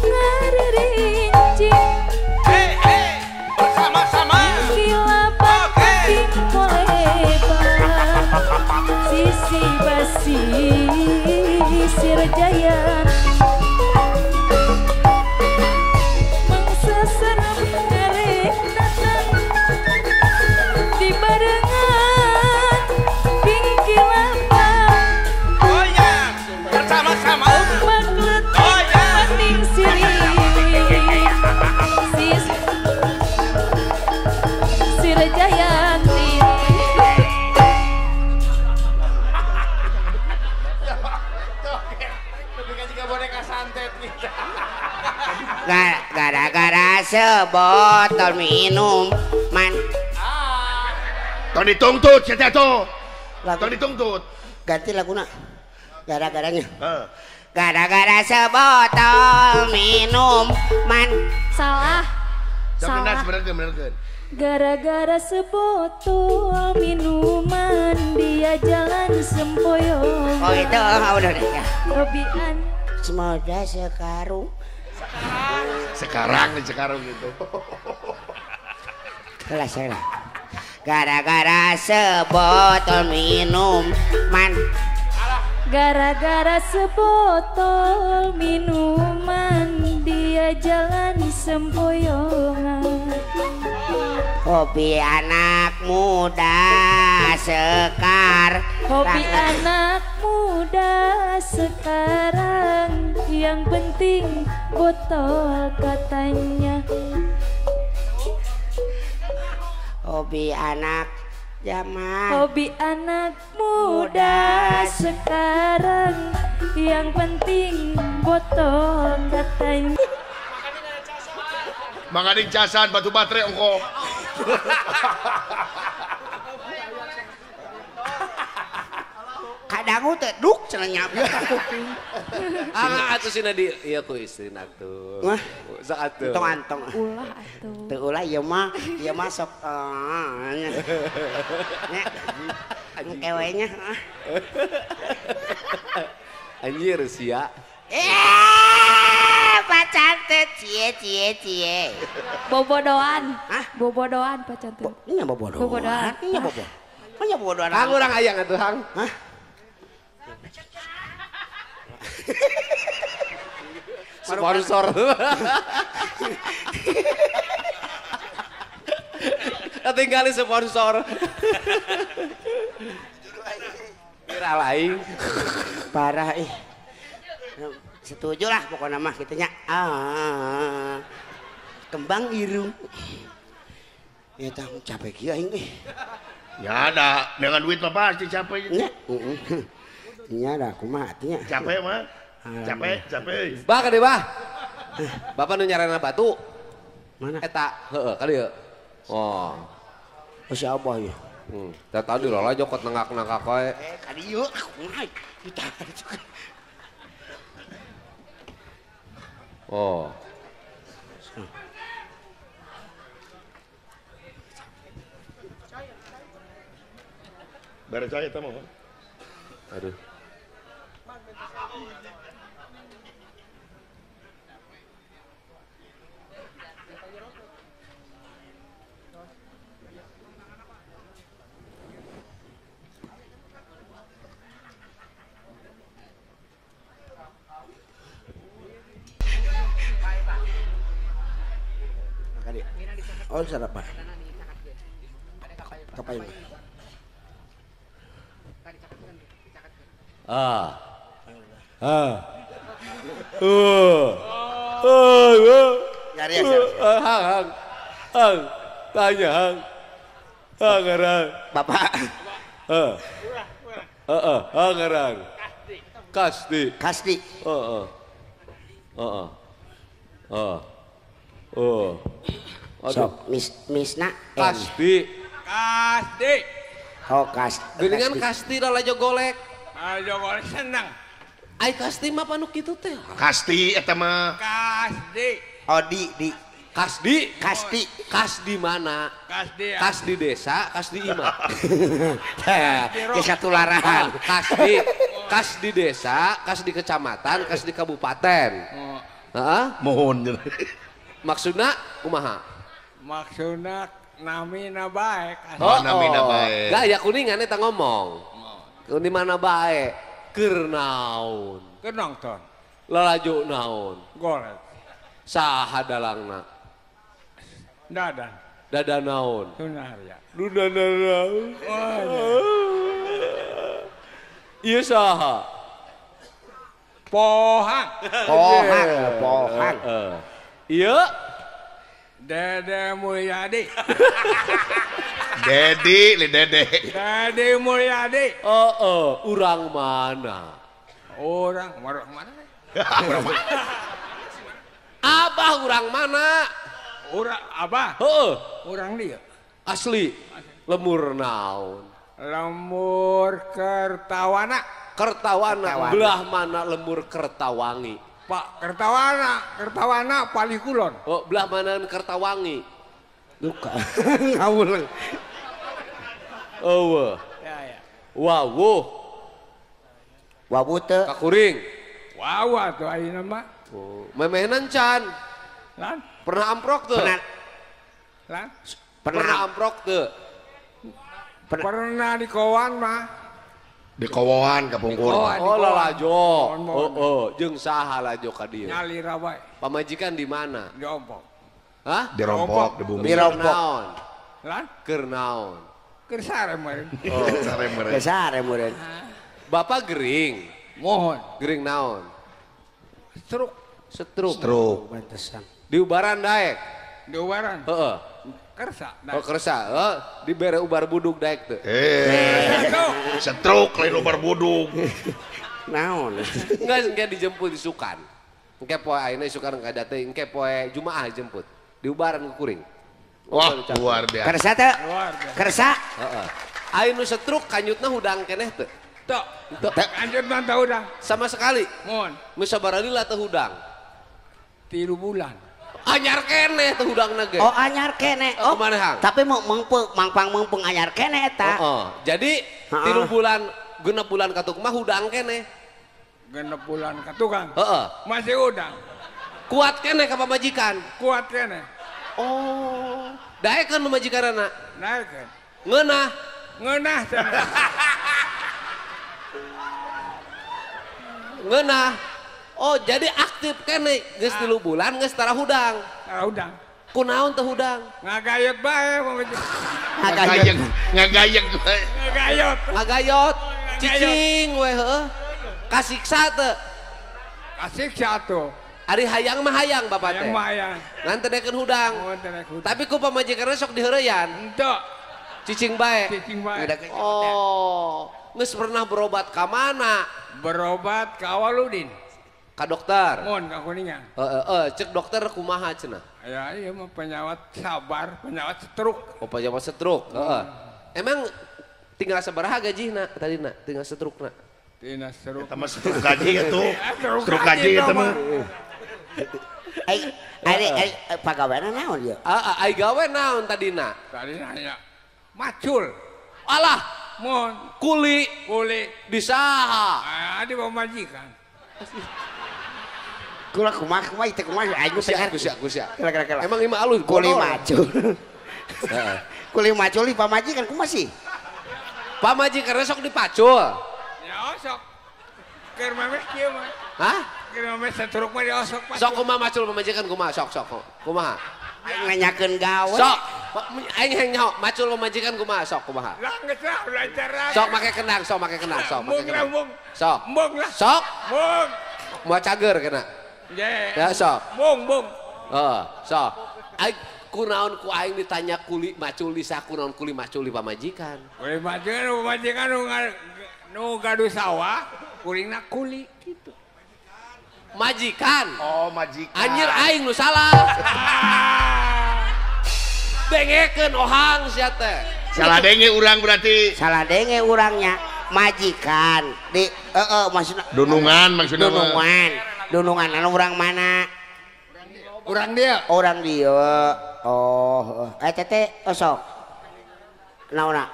ngaririncing Sama-sama. kilapan ping molebar sisi basi sirjayan mangsa sanam ngarek datang di barengan ping kilapan Oh ya, bersama-sama. ombak letih Oh ya. pating Sirjayanti. Gara-gara sebotol minum man. Tong dituntut sia teh tuh. Lagu Tong dituntut. ganti laguna. Gara-garanya. Heeh. Gara-gara sebotol minum man. Salah. Salah. Salah. Benerkeun. Gara-gara sebotol minuman dia jalan sempoyong. Oh itu udah deh ya. Robian. Semoga sekarung. Sekarang gitu. Kelas saya. Gara-gara sebotol minum man. Gara-gara sebotol minuman dia jalan sempoyongan. Hobi anak muda sekar. Hobi anak muda sekarang yang penting botol katanya. Hobi anak zaman. Hobi anak muda sekarang yang penting botol katanya. Mangading casan batu baterai ongko. Kadang teh duk cenah nyabi kuping. Atuh sina di ieu ku istri atuh. Wah. Sok atuh. Antong-antong. Ulah atuh. Teu ulah ieu mah sok nya. Kewenya. Anjir sia. Pacar teh cie. Bobodoan. Hah? Bobodoan pacan teh. Nya bobodohan. Bobodohan. Nya bobodohan. Nya bobodohan. Hang urang hayang atuh hang. Hah? Sponsor. Tinggali sponsor. Kira lain. Parah setuju lah pokoknya mah gitunya. Kembang irung. Ya tah capek kieu aing Ya ada dengan duit mah pasti capek. Nya. Nya dah kumaha atunya. Capek mah. Capek. Bah kade bah. Bapak nu nyarana batu. Mana? Eta heueuh kali ya. Oh. Si Abah ya. Teh tadi lola jokot nengak-nengak wae. Kadi ieu kumaha kita. Oh. Bare saya eta mah. Aduh. Oh, sarapan. Kapain? Nyari Hang. Tanya hang. Ngarang. Bapak. Ngarang. Kasdi. Sok misna Kasdi. Oh kas. Geningan Kasdi lah lajo golek. Ayo golek senang. Ai Kasdi mah panu kitu teh. Kasti eta mah. Kasdi. Oh di Kasdi. Kasdi mana? Kasdi. Kasdi desa, Kasdi imah. Desa Tularahan. Kasdi desa, Kasdi kecamatan, Kasdi kabupaten. Heeh. Mohon. Maksudna kumaha? Maksudna namina baik. Namina bae. Gaya kuningan eta ngomong. Di mana bae? Keur naon? Keur nonton. Lalajo naon? Golek. Saha dalangna? Dadan. Dada naon? Sunaria. Dada naon? Ieu saha? Pohang. Pohang. Ieu Dede Mulyadi. Dede. Dede Mulyadi. Urang mana? Orang mana? Abah urang mana? Orang apa? Heeh. Orang dia. Asli. Lemur naon? Lemur Kertawana. Kertawana. Belah mana lemur Kertawangi? Pak Kertawana Palikulon. Oh, belah mana Kertawangi? Duka. Ngawul. Eueuh. Ya. Wawuh. Wabu teu. Kakuring. Wawa tuh ayeuna mah. Oh, memehenan can. Lan. Pernah amprok tuh? Lan. Pernah amprok tuh? Pernah di kawan mah. Di kawahan kapungkur. Oh, lalajo. Jeung saha lajo ka dieu? Nyali rabai. Pamajikan di mana? Di ompok. Hah? Dirompok di bumi. Keur naon? Lan. Keur naon? Keur sare meureun. Sare mere. Kesare meureun. Bapak gering. Mohon. Gering naon? Setruk. Pantesan. Di ubaran daek. Di ubaran. Heeh. Kersa. Oh kersa. Dibere ubar budug daek teu. Setruk lain ubar budug. Naon? Enggak dijemput di sukan. Engke poe ayeuna sukan kada teh engke poe Jumaah jemput. diubaran ke kuring. Wah, luar biasa. Kersa teh? Luar biasa. Kersa? Heeh. Aing nu setruk kanyutna hudang keneh teu. Tok. Teu. Lanjut mantap udah. Sama sekali. Mohon. Nu sabaraha lila teu hudang. 3 bulan. Anyar keneh teu hudangna ge. Oh anyar kene. Oh Kumaha hang? tapi mau mangpang anyar kene eta. Heeh. Jadi 3 bulan 6 bulan katuk mah hudang keneh. 6 bulan ke tukang. Heeh. Masih udang. Kuat keneh ka pamajikan. Kuat kene. Oh. Daekeun pamajikanna. Naikkan. Ngeunah. Ngeunah sana. Ngeunah. Oh, jadi aktif keneh geus 3 bulan geus tara hudang. Nah, udang. Kunaon teu hudang? Ngagayot bae pamajikan. Ngagayeg. Ngagayot. Ngagayot. Cicing we heuh. Kasiksa teu. Kasih satu. Ari hayang mah hayang bapak teh. Yang mayang. Ngan teu deken hudang. Mohon tenek udang. Tapi ku pamajikanna sok diheureyan. Entok. Cicing bae. Cicing bae. Oh, geus pernah berobat ka mana? Berobat ke Awaludin. Ka dokter. Mohon ke Kuningan. Cek dokter kumaha cenah? Ya iya mah penyawat sabar, penyawat stroke. Oh, penyakit stroke. Heeh. Emang tinggal sabaraha gajihna tadina? Tinggal stroke-na. Tina stroke. Sama struk gaji itu. Struk gaji gaji itu mah. Ai pagaweana naon dia? Ai gawe naon tadina? Tadi nanya. Macul. Alah, Mohon. kuli Boleh. di saha? Di pemajikan. Kula kumaha teh kumaha aing Kusya. Kira-kira. Emang ima alus Kuli bodol. macul. Heeh. Kuli macul di pamajikan kumaha sih? Pamajikanna sok dipacul. Ya osok. Keur memes kieu mah. Hah? Keur memes stroke mah diosok Pak. Sok kumaha macul pamajikan kumaha? Sok. Kumaha? Aing nanyakeun gawe. Sok. Aing heng nyaho macul pamajikan kumaha? Sok kumaha? Lah geus lah belajar. Sok make kenang, sok make kenang. Mung lah mung. Sok. Mung lah. Sok. Mung. Moal cager kena. Ya sok. Mung. Sok. Aing kunaon ku aing ditanya kuli macul di saha kunaon kuli macul di pamajikan. Kuli pamajikan nu gaduh sawah, kulingna kuli gitu. Majikan. Oh, majikan. Anjir aing nu salah. Dengekeun ohang sia teh. Salah denge urang berarti. Salah denge urangnya majikan di maksudna Dunungan maksudnya. Dunungan anu urang mana? Urang dia. Orang dia. Oh, teh osok. Naonna?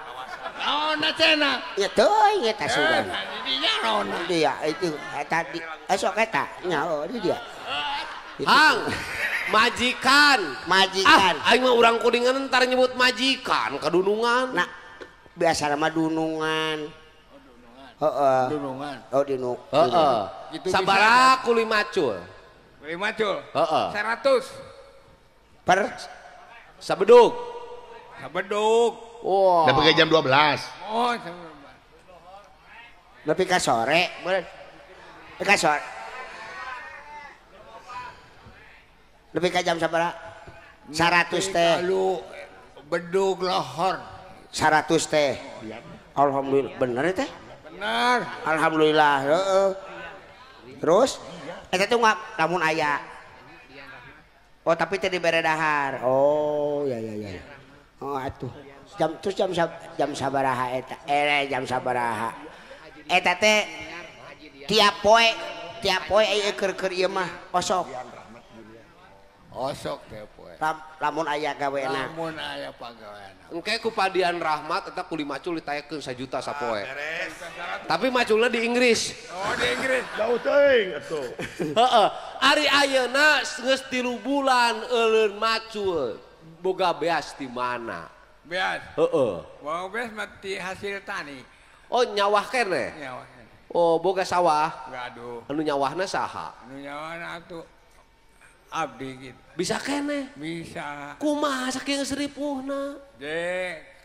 Naonna cenah? Ya teuing eta sudah. Dinya naonna? Dia itu eta di esok eta nya di dia. Hang. Majikan. Majikan. Aing mah urang kuningan entar nyebut majikan kadunungan. Nah, biasa nama dunungan. Heeh. Dunungan. Oh, dinuk. Heeh. Gitu Sabaraha kuli macul? Kuli macul. Heeh. 100. Per Sabedug. Sabedug. Wah. Udah pakai jam 12. Oh, nepi ka sore, bener. Ka sore. Nepi ka jam sabaraha? 100 teh. Lalu bedug lohor. 100 teh. Alhamdulillah bener teh. Benar. Alhamdulillah, heeh. Terus eta tuh lamun aya. Oh, tapi teh dibere dahar. Oh, ya. Oh, atuh. Jam sabaraha eta? Jam sabaraha. Eta teh tiap poe aya keur ieu mah osok. Osok teh poe. Lamun aya gawena. Lamun aya pagaweana. Engke ku Padian Rahmat eta kuli macul ditayakeun 1 juta sapoe. Tapi maculna di Inggris. Oh, di Inggris. Jauh teuing atuh. Heeh. Ari ayeuna geus 3 bulan euleun macul. Boga beas di mana? Beas. Heeh. Wah, beas mati hasil tani. Oh, nyawah keneh. Nyawa. Oh, boga sawah. Gaduh. Anu nyawahna saha? Nu nyawana atuh abdi gitu. Bisa keneh. Bisa. Kumaha saking seripuhna?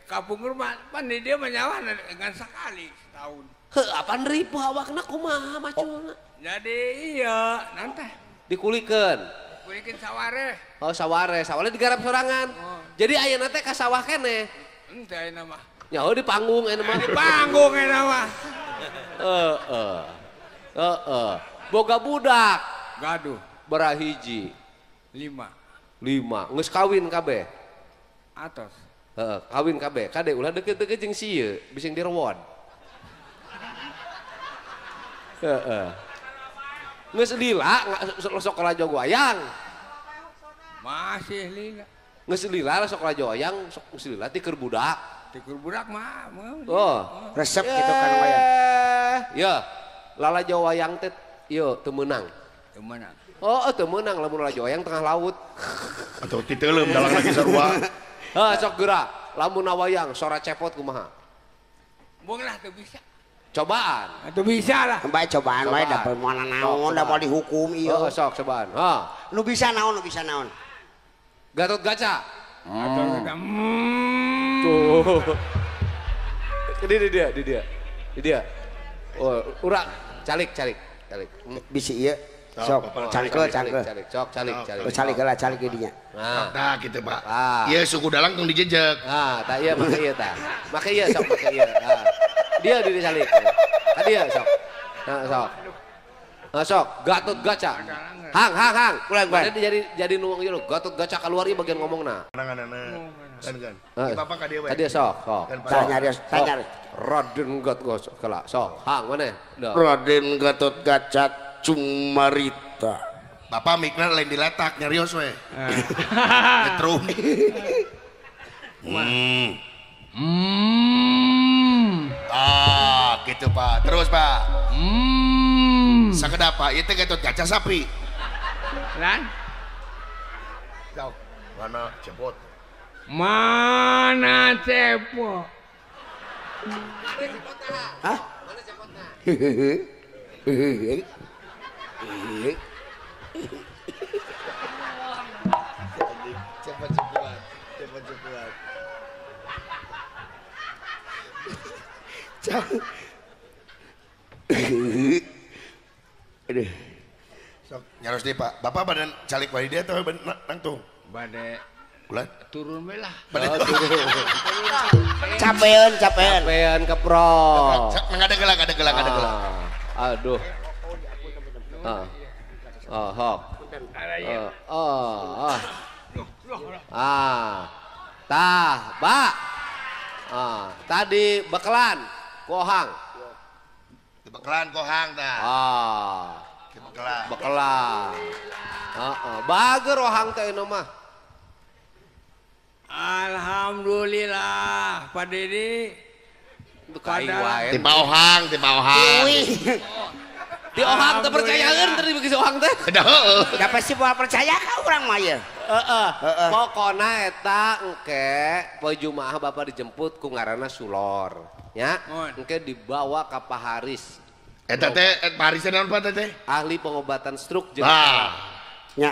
Kapung rumah pan di dia menyawa dengan sekali setahun. Heuh, 8.000 awakna kumaha maculna? Jadi iya, nanti Dikulikeun. kulikin saware. Oh, saware digarap sorangan. Oh. Jadi ayeuna teh ka sawah keneh. Ente ayeuna mah. Nyaho di panggung ayeuna mah. Di panggung ayeuna mah. Heeh. Boga budak Gaduh berahiji. 5. 5 geus kawin kabeh. Atos. Heeh, kawin kabeh. Kade ulah deket-deket jeung si ieu, bising direwon. Heeh. Geus lila sok rajo goyang. Masih lila. Geus lila sok rajo goyang, sok geus lila ti keur budak. Tikur budak mah. Oh, resep gitu kan wayang. Ya, lala Jawa wayang teh ieu teu meunang. Teu meunang. Oh, teu meunang lamun lala Jawa wayang tengah laut. Atau ti teuleum dalang lagi sarua. Hah, sok geura. Lamun wayang sora cepot kumaha? Bung lah teu bisa. Cobaan. Teu bisa lah. Bae cobaan wae da moal naon da moal dihukum ieu. Oh, sok cobaan. Ha. Nu bisa naon nu bisa naon. Gatot kaca. Atau kita Tuh. Di dia. Oh, urang calik. Bisi ieu. Sok cangkeul. Sok calik. Calik heula calik di dinya. Nah, Nah gitu Pak. Ah. Iya suku dalang tong dijejek. tah ieu make ieu tah. Make ieu sok make ieu. Dia di calik. Tadi ya sok. Nah, sok. Sok Gatot Kaca. Hang. Mana jadi nuang ieu Gatot Kaca keluar ieu bagian ngomongna. Angan-angan. Kan. Bapak ka dieu we. Tadi sok. Tanya. Raden Gatot Kaca. Sok, hang mana? Raden Gatot Kaca Cumarita. Bapak mikna lain diletak nyarios we. Nyetrum. Gitu Pak. Terus Pak. Sakedap Pak, ieu teh Gatot Kaca sapi. Lan. Jauh. Mana cepot. Mana cepot? Hah? Cepat-cepat. Aduh. Sok nyaros deui Pak. Bapak badan calik wae dia atau nangtung? Bade Bulan. turun we lah. Capean. Capean kepro. Ada gelak. Aduh. Hok. Tah, Pak. Tadi bekelan, kohang. Bekelan kohang dah. Bekelan. Bager ohang teh nu mah. Alhamdulillah, Pak Dedi. Kaing wae. Tiba ohang. Ti ohang teh percayaeun teh dibagi ohang teh. Dah heueuh. Da pasti moal percaya ka urang mah ieu. Pokona eta engke poe Jumaah Bapak dijemput ku ngaranna Sulor, nya. Engke dibawa ka Pak Haris. Eta teh Pak Haris naon Pak teh? Ahli pengobatan stroke jeung Nya.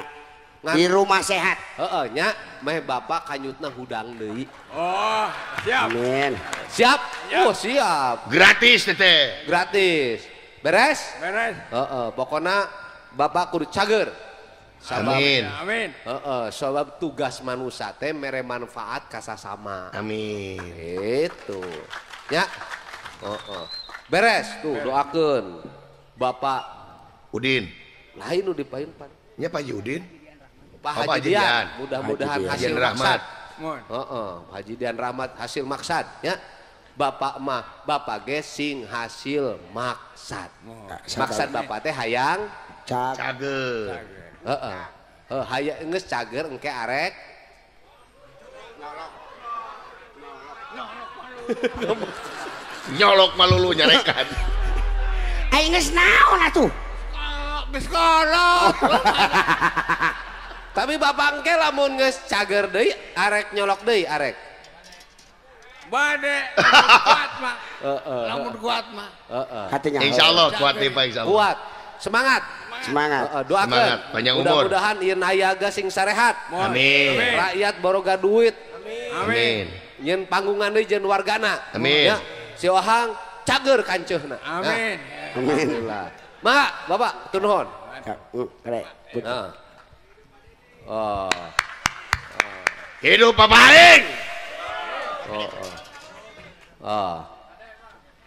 Di rumah sehat. nya meh Bapak kanyutna hudang deui. Oh, siap. Amin. Siap? Oh, siap. Gratis teh. Gratis. Beres? Beres. Pokona Bapak kudu cager. Amin. Amin. Sebab tugas manusia teh mere manfaat ka sasama. Amin. Itu. Ya. Beres tuh doakeun Bapak Udin. lain nu dipain Pan. Nya Pak Udin. Pak Pak Haji Dian. Dian. Mudah-mudahan Haji hasil Dian maksad. Mun. Haji Dian Rahmat hasil maksad ya. Bapak mah Bapak gesing hasil maksad. Maksad Bapak teh hayang Cager. hayang geus cager engke arek Nyolok malulu nyarekan. Aing geus naon atuh? Geus kolot. tapi Bapak engke lamun geus cager deui arek nyolok deui arek. Bade kuat mah. Lamun kuat mah. Hatinya. Insyaallah kuat nih Pak insyaallah. Kuat, semangat. Semangat. Doakeun. Semangat, panjang umur. Mudah-mudahan ieu nayaga sing sarehat. Amin. Rakyat boroga duit. Amin. Nyen panggungan deui jeung wargana. Amin. Ya, si Ohang cager kanceuna. Amin. Alhamdulillah. Mak, Bapak, tur nuhun. Rek. Nah. Hidup Bapak Aing.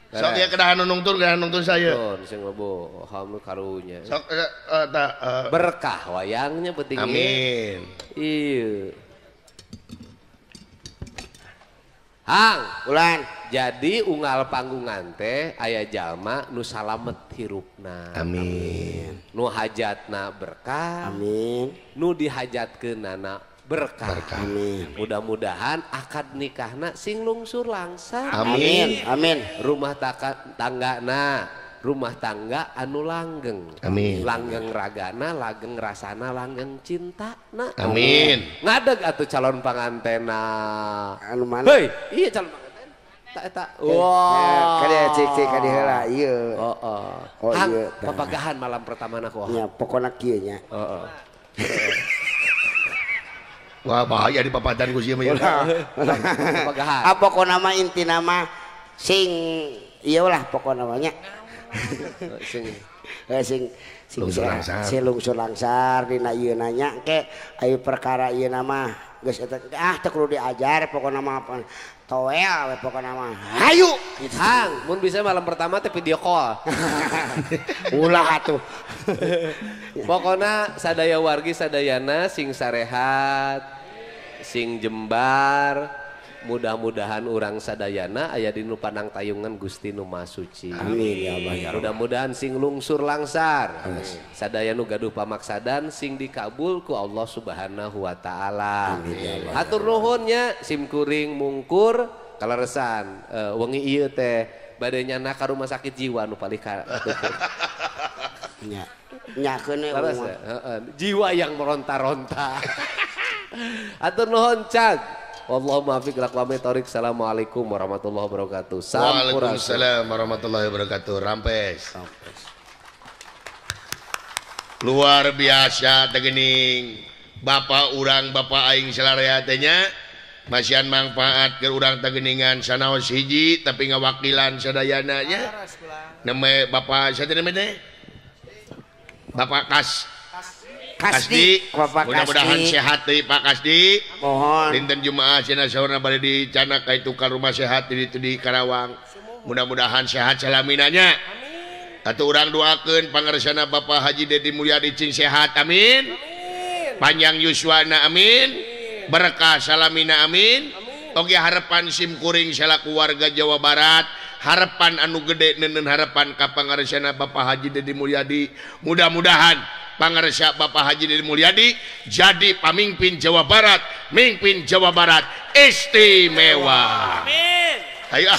Sok ya kedahan nungtun saya. Nungtun sing lebo hamil karunya. Sok Berkah wayangnya penting. amin. Iya. Hang, Ulan. jadi unggal panggungan teh aya jalma nu salamet hirupna. Amin. Nu hajatna berkah. Amin. Nu dihajatkeunana berkah. Amin. Mudah-mudahan akad nikahna sing lungsur langsar. Amin. Amin. Rumah tanggana rumah tangga anu langgeng. Amin. Langgeng ragana, langgeng rasana, langgeng cintana. Amin. Ngadeg atuh calon pangantena. Anu mana? Hei, iya calon panganten. Eta. Wah. Kada cek kada heula ieu. Oh, Hang, iya, tah. papagahan malam pertama na kuah. Nya pokona kieu nya. Wah bahaya di papadan ku sieun mah. Papagahan. Apa pokona mah inti nama sing ieu lah pokona namanya. Sing Sing Lungsur langsar. Si lungsur langsar dina ieu nanya ke aya perkara ieu nama geus eta teu kudu diajar pokona mah apa toel we pokona mah. Hayu gitu. Hang, mun bisa malam pertama teh video call. Ulah atuh. Pokona sadaya wargi sadayana sing sarehat, sing jembar, mudah-mudahan orang sadayana aya di nu pandang tayungan Gusti Nu Maha Suci. Amin ya Allah ya Rabb. Mudah-mudahan sing lungsur langsar, sadaya nu gaduh pamaksadan sing dikabul ku Allah Subhanahu wa taala. Hatur nuhun nya sim kuring mungkur kaleresan wengi ieu teh bade nyana ka rumah sakit jiwa nu paling ka Nya. Nyakeun we. Laras ya? Jiwa yang meronta-ronta. Hatur nuhun Cag. Wallahumma afiq lakwame torik. Assalamualaikum warahmatullahi wabarakatuh. Waalaikumsalam warahmatullahi wabarakatuh. Rampes. Luar biasa tegening. Bapak urang bapak aing salarea teh nya masihan manfaat ke urang tegeningan sanaos hiji tapi ngawakilan sadayana nya. Nama bapak siapa namanya teh? Bapak Kasdi, Bapak mudah-mudahan Kasdi. sehat deui Pak Kasdi. Mohon. Dinten Jumaah cenah saurna bade dicana ka itu ka rumah sehat di itu di Karawang. Mudah-mudahan sehat salaminanya. Atuh urang doakeun pangaresana Bapak Haji Dedi Mulyadi cing sehat amin. Panjang yuswana amin. Berkah salamina amin. Oge harapan sim kuring salaku warga Jawa Barat. Harapan anu gede nenen harapan ka pangaresana Bapak Haji Dedi Mulyadi. Mudah-mudahan pangaresa Bapak Haji Dedi Mulyadi jadi pamimpin Jawa Barat, mimpin Jawa Barat istimewa. Amin. Ayo